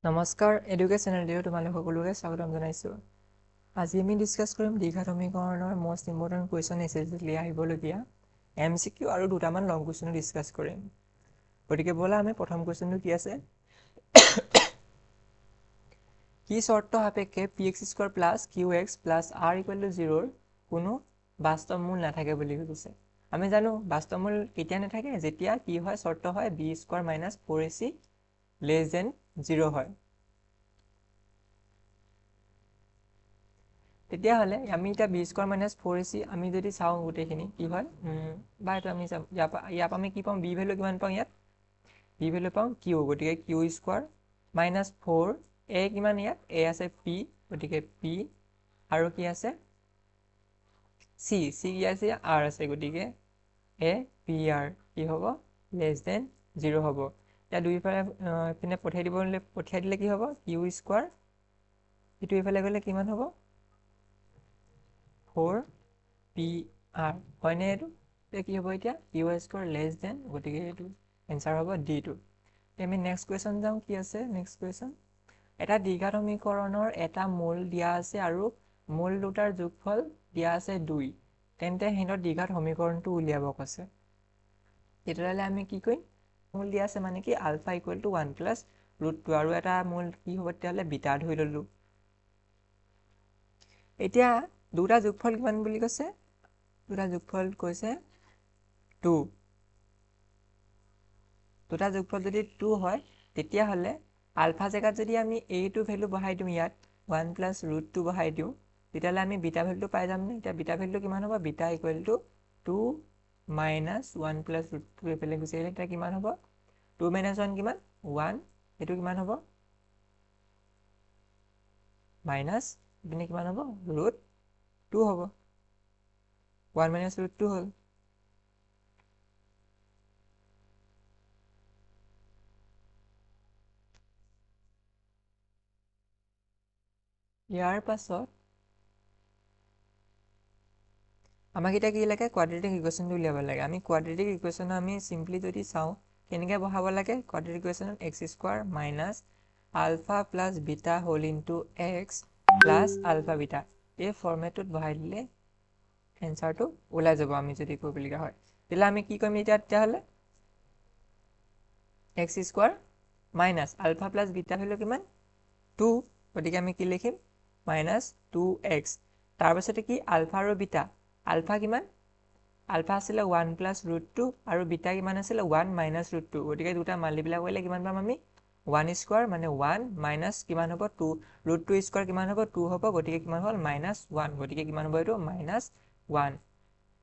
নমস্কাৰ education radio' তোমালোক সকলোকে স্বাগতম জনাইছোঁ। আজি আমি ডিছকাছ কৰিম দ্বিঘাত সমীকৰণৰ মষ্ট ইম্পৰ্টেণ্ট কুৱেশ্যন এছএছচিলৈ আহিবলগীয়া MCQ আৰু দুটামান লং কুৱেশ্যনো ডিছকাছ কৰিম। গতিকে ব'লা আমি প্ৰথম কুৱেশ্যনটো কি আছে কি চৰ্ত সাপেক্ষে px² plus qx plus r equal to 0ৰ কোনো বাস্তৱ মূল নাথাকে বুলি কৈছে। আমি জানো বাস্তৱ মূল কেতিয়া নাথাকে, যেতিয়া কি হয় চৰ্ত হয় b² minus 4ac less than 0 হয়। তেতিয়াহ'লে আমি এতিয়া b² মাইনাছ 4ac আমি যদি চাওঁ গোটেইখিনি কি হয় বা এইটো আমি ইয়াৰ পৰা আমি কি পাওঁ, b ভেলু কিমান পাওঁ, ইয়াত b ভেলু পাওঁ q, গতিকে q² মাইনাছ 4 a কিমান, ইয়াত a আছে p, গতিকে p আৰু কি আছে c কি আছে, r আছে, গতিকে a p r কি হ'ব লেছ দেন 0 হ'ব। এতিয়া দুইফালে পিনে পঠিয়াই দিলে কি হ'ব q² ইটো ইফালে গ'লে কিমান হ'ব 4pr হয়নে, এইটো কি হ'ব এতিয়া q² লেছ দেন, গতিকে এইটো এনচাৰ হ'ব d2। আমি নেক্সট কুৱেশ্যন যাওঁ, কি আছে নেক্সট কুৱেশ্যন, এটা দ্বিঘাত সমীকৰণৰ এটা মূল দিয়া আছে আৰু মূল দুটাৰ যোগফল দিয়া আছে 2, তেন্তে সিহঁতৰ দ্বিঘাত সমীকৰণটো উলিয়াব কৈছে। তেতিয়াহ'লে আমি কি কৰিম, মূল দিয়া আছে মানে কি আলফা ইকুৱেল টু 1 প্লাছ √2 আৰু এটা মূল কি হ'ব তেতিয়াহ'লে বিটা ধৰি ল'লোঁ। এতিয়া দুটা যোগফল কিমান বুলি কৈছে, দুটা যোগফল কৈছে 2, দুটা যোগফল যদি 2 হয় তেতিয়াহ'লে আলফা জেগাত যদি আমি এইটো ভেলু বহাই দিওঁ, ইয়াত 1 প্লাছ √2 বহাই দিওঁ, তেতিয়াহ'লে আমি বিটা ভেলুটো পাই যামনে। এতিয়া বিটা ভেলুটো কিমান হ'ব, beta equal to 2 minus 1 plus √2 এইফালে গুচি আহিলে এতিয়া কিমান হ'ব 2 মাইনাছ 1 কিমান 1, এইটো কিমান হ'ব মাইনাছ ইপিনে কিমান হ'ব √2 হ'ব, 1 মাইনাছ √2 হ'ল। ইয়াৰ পাছত আমাক এতিয়া কি লাগে, কোৱাড্ৰেটিক ইকুৱেশ্যনটো উলিয়াব লাগে। আমি কোৱাড্ৰেটিক ইকুৱেশ্যন আমি চিম্পলি যদি চাওঁ কেনেকৈ বহাব লাগে, কোৱাড্ৰেটিক ইকুৱেশ্যনত x² minus alpha plus beta whole into x plus alpha beta এই ফৰ্মেটটোত বহাই দিলে এনচাৰটো ওলাই যাব। আমি যদি কৰিবলগীয়া হয় তেতিয়াহ'লে আমি কি কৰিম এতিয়া, তেতিয়াহ'লে x² minus alpha plus beta value কিমান 2, গতিকে আমি কি লিখিম মাইনাছ 2x, তাৰপাছতে কি আলফা আৰু বিটা, আলফা কিমান আলফা আছিলে 1 প্লাছ √2 আৰু বিটা কিমান আছিলে 1 মাইনাছ √2, গতিকে দুটা মাল্টিপ্লাই কৰিলে কিমান পাম আমি 1² মানে 1 মাইনাছ কিমান হ'ব 2, √2² কিমান হ'ব 2 হ'ব, গতিকে কিমান হ'ল -1, গতিকে কিমান হ'ব এইটো -1,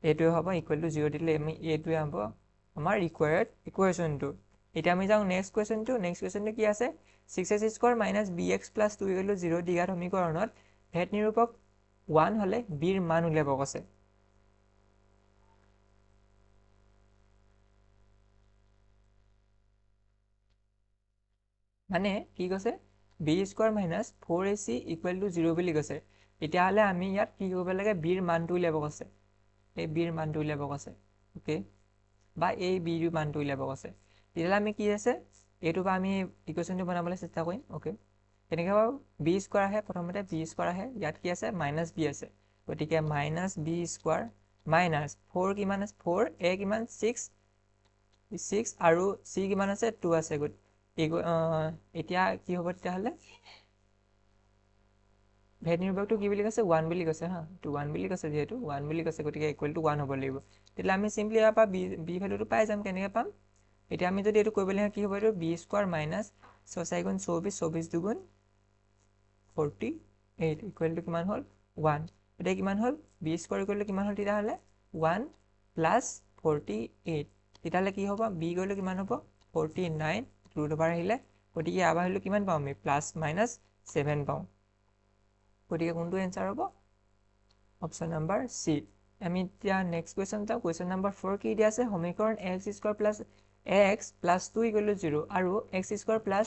এইটোৱে হ'ব ইকুৱেল টু 0 দিলে আমি এইটোৱে হ'ব আমাৰ ৰিকুৱায়াৰ্ড ইকুৱেশ্যনটো। এতিয়া আমি যাওঁ নেক্সট কুৱেশ্যনটো। নেক্সট কুৱেশ্যনটো কি আছে, 6x² minus bx plus 2 equal to 0 দ্বিঘাত সমীকৰণত ভেদ নিৰূপক 1 হ'লে bৰ মান উলিয়াব কৈছে। মানে কি কৈছে b² minus 4ac equal to 0 বুলি কৈছে। তেতিয়াহ'লে আমি ইয়াত কি কৰিব লাগে, bৰ মানটো উলিয়াব কৈছে, এই bৰ মানটো উলিয়াব কৈছে, অ'কে, বা এই bৰ মানটো উলিয়াব কৈছে। তেতিয়াহ'লে আমি কি আছে এইটো বা আমি ইকুৱেশ্যনটো বনাবলৈ চেষ্টা কৰিম, অ'কে। কেনেকৈ বাৰু b² আহে, প্ৰথমতে b² আহে, ইয়াত কি আছে মাইনাছ b আছে, গতিকে মাইনাছ b² মাইনাছ 4 কিমান আছে 4, a কিমান 6 আৰু c কিমান আছে 2 আছে, এতিয়া কি হ'ব তেতিয়াহ'লে ভেদ নিৰূপকটো কি বুলি কৈছে 1 বুলি কৈছে, হা, 1 বুলি কৈছে, যিহেতু 1 বুলি কৈছে গতিকে ইকুৱেল টু 1 হ'ব লাগিব। তেতিয়াহ'লে আমি চিম্পলি ইয়াৰ পৰা বি ভেলুটো পাই যাম। কেনেকৈ পাম, এতিয়া আমি যদি এইটো কৰিবলৈ হয় কি হ'ব, এইটো b² মাইনাছ 6 4 গুণ 24, 24 দুগুণ 48 ইকুৱেল টু কিমান হ'ল 1, এতিয়া কিমান হ'ল b² ইকুৱেল টু কিমান হ'ল তেতিয়াহ'লে 1 প্লাছ 48, তেতিয়াহ'লে কি হ'ব b গ'লে কিমান হ'ব 49 ৰুট অভাৰ আহিলে, গতিকে ইয়াৰ পৰা আহিলে কিমান পাওঁ আমি +-7 পাওঁ, গতিকে কোনটো এনচাৰ হ'ব অপশ্যন নাম্বাৰ চি। আমি এতিয়া নেক্সট কুৱেশ্যন যাওঁ। কুৱেশ্যন নাম্বাৰ 4 কি দিয়া আছে, সমীকৰণ x² plus x plus 2 equal to 0 আৰু x² plus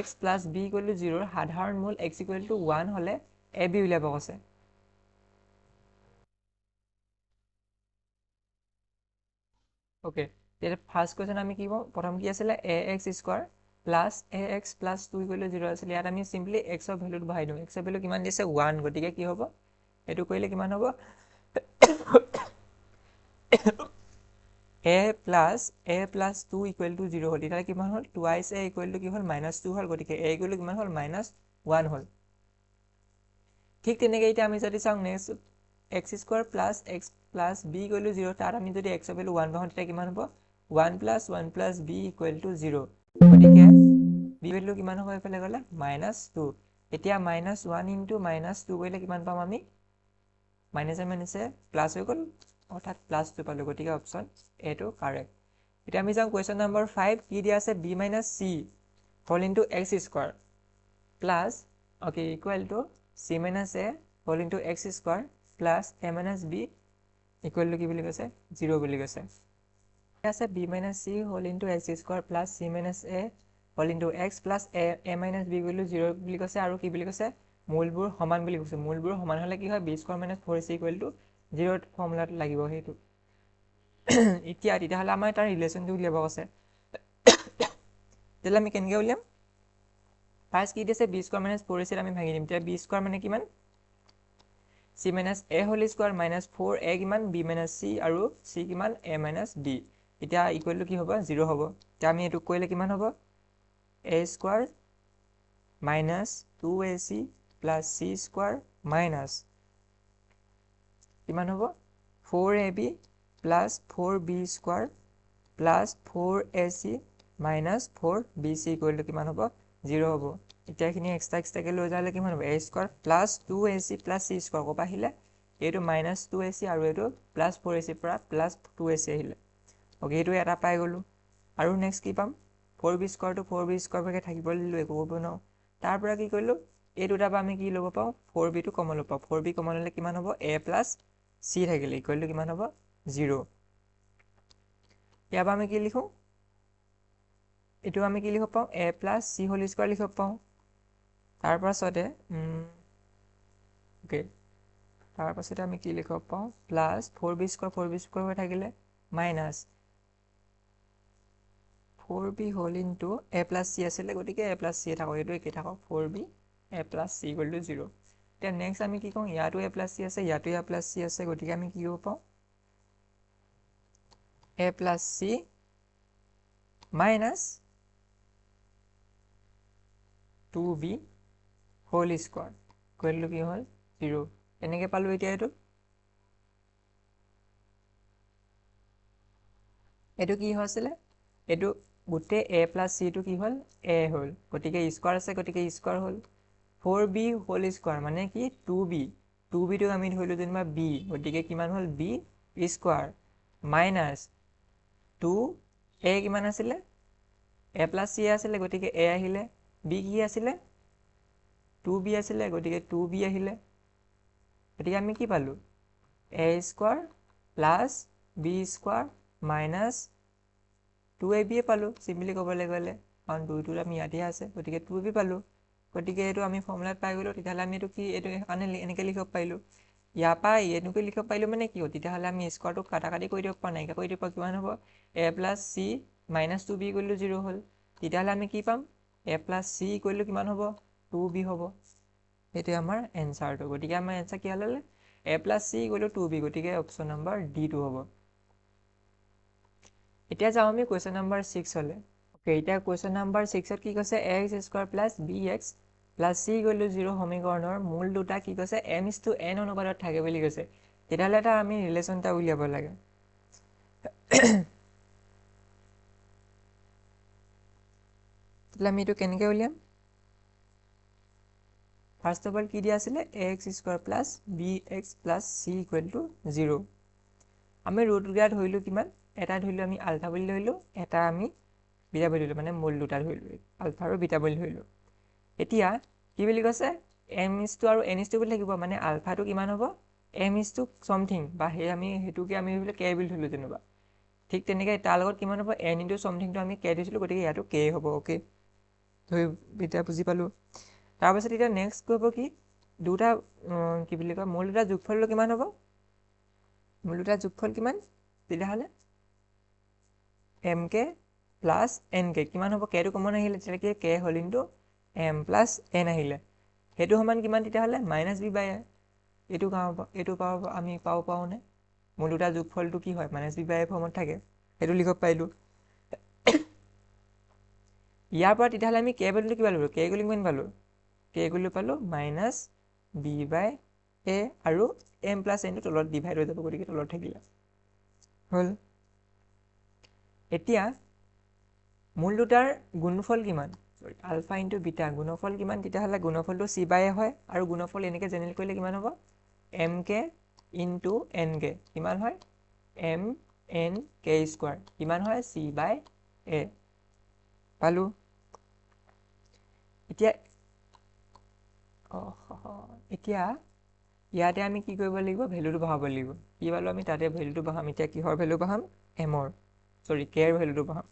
x plus b equal to 0ৰ সাধাৰণ মূল x ইকুৱেল টু 1 হ'লে a b উলিয়াব কৈছে। অ'কে, তেতিয়া ফাৰ্ষ্ট কুৱেশ্যন আমি কি পাওঁ, প্ৰথম কি আছিলে ax² plus ax plus 2 equal to 0 আছিলে ইয়াত আমি চিম্পলি xৰ ভেলুটো বহাই দিওঁ xৰ ভেলু কিমান দিছে 1 গতিকে কি হ'ব এইটো কৰিলে কিমান হ'ব a plus 2 equal to 0 হ'ল তেতিয়াহ'লে কিমান হ'ল twice a equal to কি হ'ল -2 হ'ল গতিকে a equal to কিমান হ'ল -1 হ'ল ঠিক তেনেকৈ এতিয়া আমি যদি চাওঁ next x square plus x plus b equal to 0 তাত আমি যদি x ৰ ভেলু 1 পাওঁ তেতিয়া কিমান হ'ব 1 plus 1 plus b equal to 0 গতিকে b ভেলু কিমান হ'ব এইফালে গ'লে -2 এতিয়া -1 into -2 কৰিলে কিমান পাম আমি মাইনাছে প্লাছ হৈ গ'ল অৰ্থাৎ +2 পালো গতিকে অপচন এ টো কাৰেক্ট এতিয়া আমি যাওঁ কোৱেশ্চন নম্বৰ 5 কি দিয়া আছে b - c whole into x square plus okay equal to c - a whole into x square plus a - b equal to কি বুলি কৈছে 0 বুলি কৈছে আছে b - c whole into x square plus c - a whole into x plus a - b equal to 0 বুলি কৈছে আৰু কি বুলি কৈছে মূলবোৰ সমান বুলি কৈছে মূলবোৰ সমান হলে কি হয় b square - 4ac equal to 0 ফৰ্মুলাত লাগিব হেতু এতিয়া তেতিয়াহ'লে আমাৰ তাৰ ৰিলেশ্যনটো উলিয়াব আছে তেতিয়াহ'লে আমি কেনেকৈ উলিয়াম ফাৰ্ষ্ট কি দিছে b স্কয়াৰ - 4ac আমি ভাঙি দিম তেতিয়া b স্কয়াৰ মানে কিমান c - a whole square -4a কিমান b - c আৰু c কিমান a - b এতিয়া ইকুৱেল টু কি হ'ব 0 হ'ব তেতিয়া আমি এইটো কৰিলে কিমান হ'ব a square -2ac plus c square minus কিমান হ'ব 4ab plus 4b square plus 4ac minus 4bc equal to কিমান হ'ব 0 হ'ব এতিয়া এইখিনি এক্সট্ৰাকে লৈ যালে কিমান হ'ব a square plus 2ac plus c square ক'ৰ পৰা আহিলে এইটো -2ac আৰু এইটো প্লাছ 4ac পৰা প্লাছ 2ac আহিলে ওকে এইটো এটা পাই গ'লো আৰু নেক্সট কি পাম 4b স্কয়াৰটো 4b স্কয়াৰ ভাগে থাকিবলৈ দিলোঁ একো কৰিব নোৱাৰো তাৰ পৰা কি কৰিলোঁ এই দুটাৰ পৰা আমি কি ল'ব পাওঁ 4b টো কমন ল'ব পাওঁ 4b কমন ল'লে কিমান হ'ব a প্লাছ c থাকিলে ইকুৱেল টু কিমান হ'ব 0 ইয়াৰ পৰা আমি কি লিখোঁ এইটো আমি কি লিখিব পাওঁ a plus c whole square লিখিব পাওঁ তাৰ পাছতে ওকে তাৰ পাছতে আমি কি লিখিব পাওঁ প্লাছ 4b স্কয়াৰ হৈ থাকিলে minus 4b whole into a plus c আছিলে গতিকে a প্লাছ c থাকক এইটো একেই থাকক 4b a plus c equal to 0 এতিয়া নেক্সট আমি কি কওঁ ইয়াতো a প্লাছ c আছে ইয়াতো a প্লাছ c আছে গতিকে আমি কি কৰিব পাওঁ a plus c minus 2b whole square equal to কি হ'ল 0 এনেকৈ পালোঁ এতিয়া এইটো কি হৈছিলে এইটো গোটেই a প্লাছ c টো কি হ'ল a হ'ল গতিকে স্কয়াৰ আছে গতিকে স্কয়াৰ হ'ল 4b হোল স্কয়াৰ মানে কি 2b টো আমি ধৰিলোঁ যেনিবা b গতিকে কিমান হ'ল b স্কয়াৰ মাইনাছ 2a কিমান আছিলে a প্লাছ c আছিলে গতিকে a আহিলে b কি আছিলে 2b আছিলে গতিকে 2b আহিলে গতিকে আমি কি পালোঁ a square plus b square minus 2ab পালোঁ চিম্পলি ক'বলৈ গ'লে কাৰণ 2টো আমি ইয়াতে আছে গতিকে 2b পালোঁ গতিকে এইটো আমি ফৰ্মুলাত পাই গ'লোঁ তেতিয়াহ'লে আমি এইটো কি এইটো কাৰণে এনেকৈ লিখিব পাৰিলোঁ ইয়াৰ পৰা এনেকৈ লিখিব পাৰিলোঁ মানে কি তেতিয়াহ'লে আমি স্কয়াৰটো কাটাকাটি কৰি দিব পৰা নাইকিয়া কৰি দিব কিমান হ'ব a plus c minus 2b equal to 0 হ'ল তেতিয়াহ'লে আমি কি পাম a plus c equal to কিমান হ'ব 2b হ'ব এইটোৱে আমাৰ এনচাৰটো গতিকে আমাৰ এনচাৰ কি হ'ল a plus c equal to 2b গতিকে অপশ্যন নম্বৰ ডি টো হ'ব এতিয়া যাওঁ আমি কুৱেশ্যন নম্বৰ 6 হলে ওকে এতিয়া কুৱেশ্যন নম্বৰ 6ত কি কৈছে ax square plus bx plus c equal to 0 সমীকৰণৰ মূল দুটা কি কৈছে m:n অনুপাতত থাকে বুলি কৈছে তেতিয়াহ'লে এটা আমি ৰিলেশ্যন এটা উলিয়াব লাগে তেতিয়াহ'লে আমি এইটো কেনেকৈ উলিয়াম ফাৰ্ষ্ট অফ অল কি দিয়া আছিলে ax square plus bx plus c equal to 0 আমি ৰুট দুটা ধৰিলোঁ কিমান এটা ধৰিলোঁ আমি আলফা বুলি ধৰিলোঁ এটা আমি বিটা বুলি ধৰিলোঁ মানে মূল দুটা ধৰিলোঁ আলফা আৰু বিটা বুলি ধৰিলোঁ এতিয়া কি বুলি কৈছে m⁻² আৰু n⁻² বুলি থাকিব মানে আলফাটো কিমান হ'ব m⁻² something বা সেই আমি সেইটোকে আমি বোলে k বুলি ধৰিলোঁ যেনিবা ঠিক তেনেকৈ তাৰ লগত কিমান হ'ব n * somethingটো আমি k দিছিলোঁ গতিকে ইয়াতো k হ'ব ওকে ধৰি এতিয়া বুজি পালোঁ তাৰপাছত এতিয়া নেক্সট কৰিব কি দুটা কি বুলি কয় মূল দুটা যোগফলটো কিমান হ'ব মূল দুটা যোগফল কিমান তেতিয়াহ'লে mk প্লাছ এন কে কিমান হ'ব কেটো কমন আহিলে তেতিয়ালৈকে কে হ'ল ইনটু এম প্লাছ এন আহিলে সেইটো সমান কিমান তেতিয়াহ'লে মাইনাছ বি বাই এ এইটো আমি পাওঁনে মূল দুটা যোগফলটো কি হয় মাইনাছ বি বাই এ ফৰ্মত থাকে সেইটো লিখিব পাৰিলোঁ ইয়াৰ পৰা তেতিয়াহ'লে আমি কে ভেলুটো কিমান পালোঁ কে ইকুৱেল কিমান পালোঁ কে ইকুৱেল পালোঁ মাইনাছ বি বাই এ আৰু এম প্লাছ এনটো তলত ডিভাইড হৈ যাব গতিকে তলত থাকিলে হ'ল এতিয়া মূল দুটাৰ গুণফল কিমান আলফা ইনটু বিটা গুণফল কিমান তেতিয়াহ'লে গুণফলটো চি বাই এ হয় আৰু গুণফল এনেকৈ জেনেৰেট কৰিলে কিমান হ'ব M K into N K কিমান হয় এম এন কে স্কোৱাৰ কিমান হয় চি বাই এ পালোঁ এতিয়া ইয়াতে আমি কি কৰিব লাগিব ভেলুটো বহাব লাগিব কি পালোঁ আমি তাতে ভেলুটো বহাম এতিয়া কিহৰ ভেলু বহাম এমৰ কেৰ ভেলুটো বহাম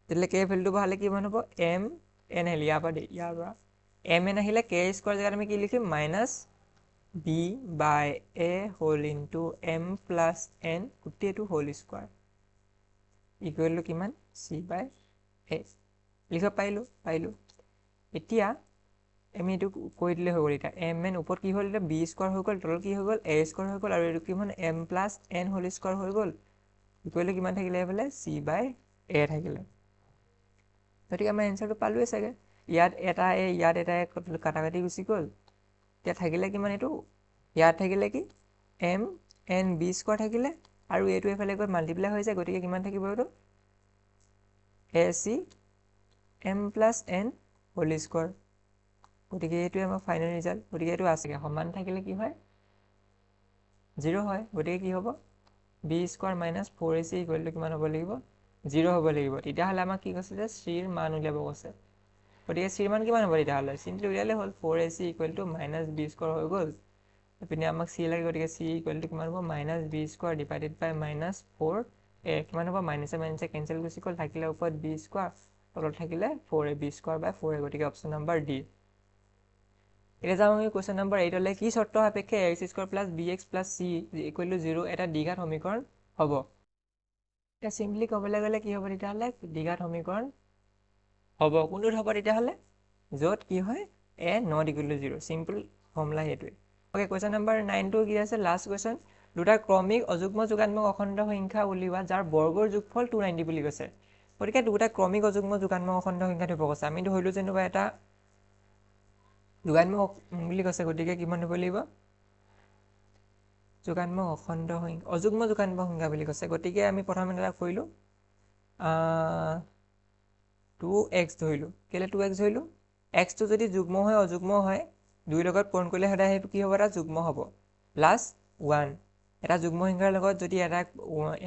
তেতিয়াহ'লে কে ভেলুটো বহালে কিমান হ'ব এম এন আহিলে ইয়াৰ পৰা এম এন আহিলে কে স্কোৱাৰ জেগাত আমি কি লিখিম minus B by A whole into M plus N গোটেইটো হোল স্কোৱাৰ ইকুৱেল টু কিমান চি বাই এ লিখিব পাৰিলোঁ এতিয়া আমি এইটো কৰি দিলে হৈ গ'ল এতিয়া এম এন ওপৰত কি হ'ল এতিয়া বি স্কোৱাৰ হৈ গ'ল তলত কি হৈ গ'ল এ স্কোৱাৰ হৈ গ'ল আৰু এইটো কিমান M plus N whole square হৈ গ'ল ইকুৱেল টু কিমান থাকিলে এইফালে চি বাই এ থাকিলে গতিকে আমাৰ এনচাৰটো পালোৱে চাগে ইয়াত এটা কাটা কাটি গুচি গ'ল এতিয়া থাকিলে কিমান এইটো ইয়াত থাকিলে কি এম এন বি স্কোৱাৰ থাকিলে আৰু এইটো এইফালে গৈ মাল্টিপ্লাই হৈ যায় গতিকে কিমান থাকিব এইটো A C M plus N whole square গতিকে এইটোৱে আমাৰ ফাইনেল ৰিজাল্ট গতিকে এইটো আছেগৈ সমান থাকিলে কি হয় 0 হয় গতিকে কি হ'ব B square minus 4ac equal to কিমান হ'ব লাগিব 0 হ'ব লাগিব তেতিয়াহ'লে আমাক কি কৈছে যে চিৰ মান উলিয়াব কৈছে গতিকে চিৰ মান কিমান হ'ব তেতিয়াহ'লে চিম্পলি উলিয়ালে হ'ল 4ac equal to minus B square হৈ গ'ল এইপিনে আমাক চি লাগে গতিকে চি ইকুৱেল টু কিমান হ'ব মাইনাছ বি স্কোৱাৰ ডিভাইডেড বাই মাইনাছ 4a কিমান হ'ব মাইনাছে কেঞ্চেল গুচি গ'ল থাকিলে ওপৰত বি স্কোৱাৰ তলত থাকিলে 4a বি স্কোৱাৰ বাই 4a গতিকে অপশ্যন নম্বৰ ডি এতিয়া যাওঁ আমি কুৱেশ্যন নম্বৰ 8লৈ কি চৰ্ত সাপেক্ষে X square plus B X plus C equal to 0 এটা দ্বিঘাত সমীকৰণ হ'ব এতিয়া চিম্পলি ক'বলৈ গ'লে কি হ'ব তেতিয়াহ'লে দ্বিঘাত সমীকৰণ হ'ব কোনটোত হ'ব তেতিয়াহ'লে য'ত কি হয় A not equal to 0 simple formula সেইটোৱে অ'কে কুৱেশ্যন নম্বৰ 9টো কি আছে লাষ্ট কুৱেশ্যন দুটা ক্ৰমিক অযুগ্ম যোগাত্মক অখণ্ড সংখ্যা উলিওৱা যাৰ বৰ্গৰ যোগফল 290 বুলি কৈছে গতিকে দুটা ক্ৰমিক অযুগ্ম যোগাত্মক অখণ্ড সংখ্যা দিব কৈছে আমি ধৰিলো যেনিবা এটা যোগাত্মক বুলি কৈছে গতিকে কিমান হ'ব লাগিব যোগাত্মক অখণ্ড সংখ্যা অযুগ্ম যোগাত্মক সংখ্যা বুলি কৈছে গতিকে আমি প্ৰথমে এটা কৰিলোঁ 2x ধৰিলোঁ কেলৈ 2x ধৰিলোঁ xটো যদি যুগ্ম হয় অযুগ্ম হয় দুই লগত পূৰণ কৰিলে সদায় সেইটো কি হ'ব এটা যুগ্ম হ'ব প্লাছ 1 এটা যুগ্ম সংখ্যাৰ লগত যদি এটা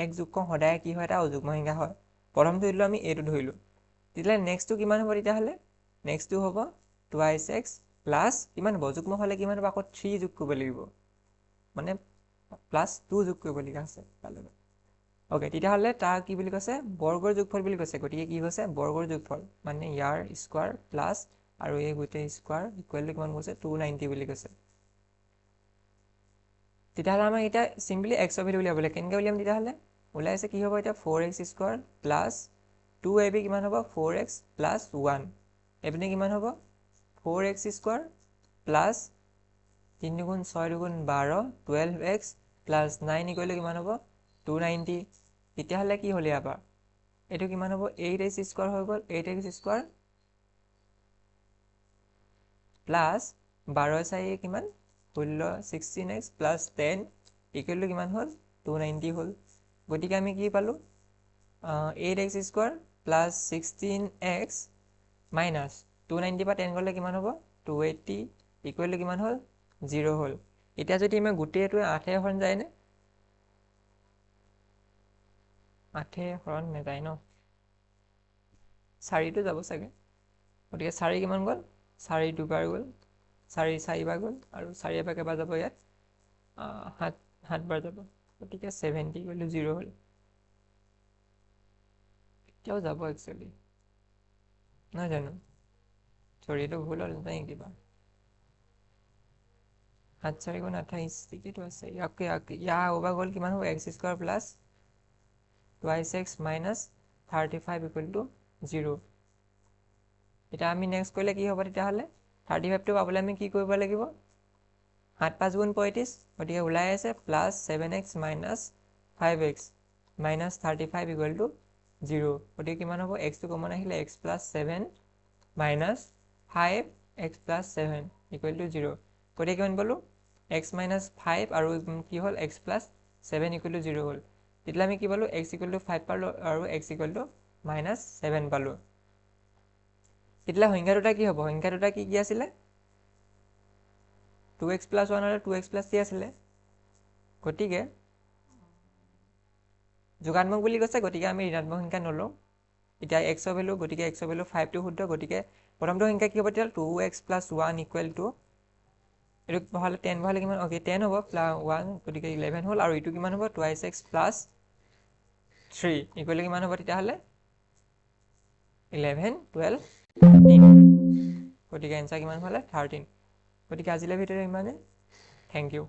এক যোগ কৰোঁ সদায় কি হয় এটা অযুগ্ম সংখ্যা হয় প্ৰথম ধৰিলোঁ আমি এইটো ধৰিলোঁ তেতিয়াহ'লে নেক্সটটো কিমান হ'ব তেতিয়াহ'লে নেক্সটটো হ'ব 2x প্লাছ কিমান হ'ব যুগ্ম হ'লে কিমান হ'ব আকৌ 3 যোগ কৰিব লাগিব মানে প্লাছ 2 যোগ কৰিবলগীয়া আছে অ'কে তেতিয়াহ'লে তাৰ কি বুলি কৈছে বৰ্গৰ যোগফল বুলি কৈছে গতিকে কি কৈছে বৰ্গৰ যোগফল মানে ইয়াৰ স্কোৱাৰ প্লাছ আৰু এই গোটেই স্কোৱাৰ ইকুৱেল টু কিমান কৈছে 290 বুলি কৈছে তেতিয়াহ'লে আমাক এতিয়া চিম্পলি এক্সৰ ভেলু উলিয়াব লাগে কেনেকৈ উলিয়াম তেতিয়াহ'লে ওলাইছে কি হ'ব এতিয়া 4x স্কোৱাৰ প্লাছ 2ab কিমান হ'ব 4x প্লাছ 1 এইপিনে কিমান হ'ব 4x স্কোৱাৰ প্লাছ 3 গুণ 6 গুণ 12 12x প্লাছ 9 ইকুৱেল টু কিমান হ'ব 290 তেতিয়াহ'লে কি হ'ল ইয়াৰ পৰা এইটো কিমান হ'ব 8x স্কোৱাৰ হৈ গ'ল 8x স্কোৱাৰ প্লাছ 12 4 কিমান 16x প্লাছ 10 ইকুৱেল টু কিমান হ'ল 290 হ'ল গতিকে আমি কি পালোঁ 8x square plus 16x minus 290 পৰা 10 গ'লে কিমান হ'ব 280 ইকুৱেল টু কিমান হ'ল 0 হ'ল এতিয়া যদি আমি গোটেইটোৱে 8 হৰণ যায়নে 8 হৰণ নাযায় ন 4টো যাব চাগে গতিকে 4 কিমান গ'ল 4 দুবাৰ গ'ল 4 4বাৰ গ'ল আৰু 4 এবাৰ কেইবাৰ যাব ইয়াত 7 বাৰ যাব গতিকে 70 ইকুৱেল টু 0 হ'ল এতিয়াও যাব একচুৱেলি নহয় জানো চৰি এইটো ভুল হ'ল নাই কিবা 7 4 গুণ 28 ঠিকেইটো আছে ইয়াৰ ওভাৰ গ'ল কিমান হ'ব x square plus 2x minus 35 equal to 0 এটা আমি নেক্সট কৰিলে কি হ'ব তেতিয়াহ'লে 35টো পাবলৈ আমি কি কৰিব লাগিব 7 5 গুণ 35 গতিকে ওলাই আছে plus 7x minus 5x minus 35 equal to 0 গতিকে কিমান হ'ব xটো কমন আহিলে x plus 7 minus 5x plus 7 equal to 0 গতিকে কিমান পালোঁ x মাইনাছ 5 আৰু কি হ'ল x প্লাছ 7 ইকুৱেল টু 0 হ'ল তেতিয়া আমি কি পালোঁ x ইকুৱেল টু 5 পালোঁ আৰু x ইকুৱেল টু মাইনাছ 7 পালোঁ এতিয়া সংখ্যা দুটা কি হ'ব সংখ্যা দুটা কি কি আছিলে 2x প্লাছ 1 আৰু 2x প্লাছ 3 আছিলে গতিকে যোগাত্মক বুলি কৈছে গতিকে আমি ঋণাত্মক সংখ্যা নলওঁ এতিয়া x ৰ ভেলু গতিকে x ৰ ভেলু 5 টো শুদ্ধ গতিকে প্ৰথমটো সংখ্যা কি হ'ব তেতিয়া 2x প্লাছ 1 ইকুৱেল টু এইটো বহালে 10 বহালে কিমান অ'কে 10 হ'ব প্লাছ 1 গতিকে 11 হ'ল আৰু এইটো কিমান হ'ব 2x প্লাছ 3 ইকুৱেল টু কিমান হ'ব তেতিয়াহ'লে 11 12 13 গতিকে এনচাৰ কিমান হ'লে 13 গতিকে আজিলৈ ভিডিঅ'টো ইমানে থেংক ইউ